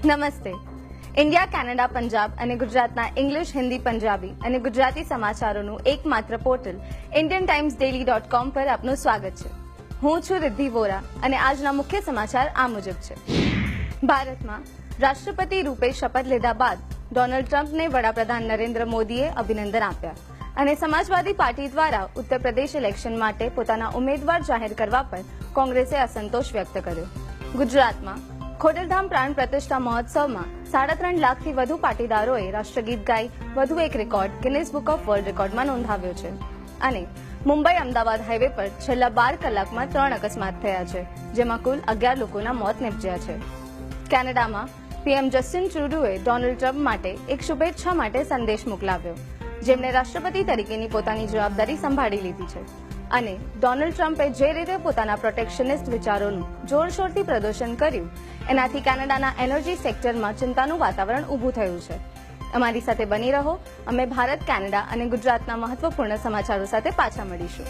નમસ્તે. India, Canada, Punjab અને ગુજરાતના ઇંગ્લિશ, હિન્દી, પંજાબી અને ગુજરાતી સમાચારોનું એકમાત્ર પોર્ટલ indiantimesdaily.com પર આપનું સ્વાગત છે. હું છું રિદ્ધિ વોરા અને આજના મુખ્ય સમાચાર આ મુજબ છે. ભારતમાં રાષ્ટ્રપતિ રૂપે શપથ લીધા બાદ ડોનાલ્ડ ટ્રમ્પને વડાપ્રધાન નરેન્દ્ર મોદીએ અભિનંદન આપ્યા અને સમાજવાદી પાર્ટી દ્વારા ઉત્તર પ્રદેશ ઇલેક્શન માટે પોતાના ઉમેદવાર જાહેર કરવા પર કોંગ્રેસે અસંતોષ વ્યક્ત કર્યો. ગુજરાતમાં ખોડલધામ પ્રાણ પ્રતિષ્ઠા મહોત્સવમાં 3.5 લાખથી વધુ પાટીદારોએ રાષ્ટ્રગીત ગાઈ વધુ એક record Guinness book of world રેકોર્ડમાં નોંધાવ્યો છે. અને મુંબઈ અમદાવાદ હાઈવે પર છેલ્લા 12 કલાકમાં 3 અકસ્માત થયા છે, જેમાં કુલ 11 લોકોના મોત નીપજ્યા છે. કેનેડામાં પીએમ જસ્ટિન ટ્રુડોએ ડોનાલ્ડ ટ્રમ્પ માટે એક શુભેચ્છા માટે સંદેશ મોકલાવ્યો, જેમણે રાષ્ટ્રપતિ તરીકેની પોતાની જવાબદારી સંભાળી લીધી છે. અને ડોનાલ્ડ ટ્રમ્પે જે રીતે પોતાના પ્રોટેક્શનિસ્ટ વિચારોનું જોરશોરથી પ્રદર્શન કર્યું, એનાથી કેનેડાના એનર્જી સેક્ટરમાં ચિંતાનું વાતાવરણ ઊભું થયું છે. અમારી સાથે બની રહો. અમે ભારત, કેનેડા અને ગુજરાતના મહત્વપૂર્ણ સમાચારો સાથે પાછા મળીશું.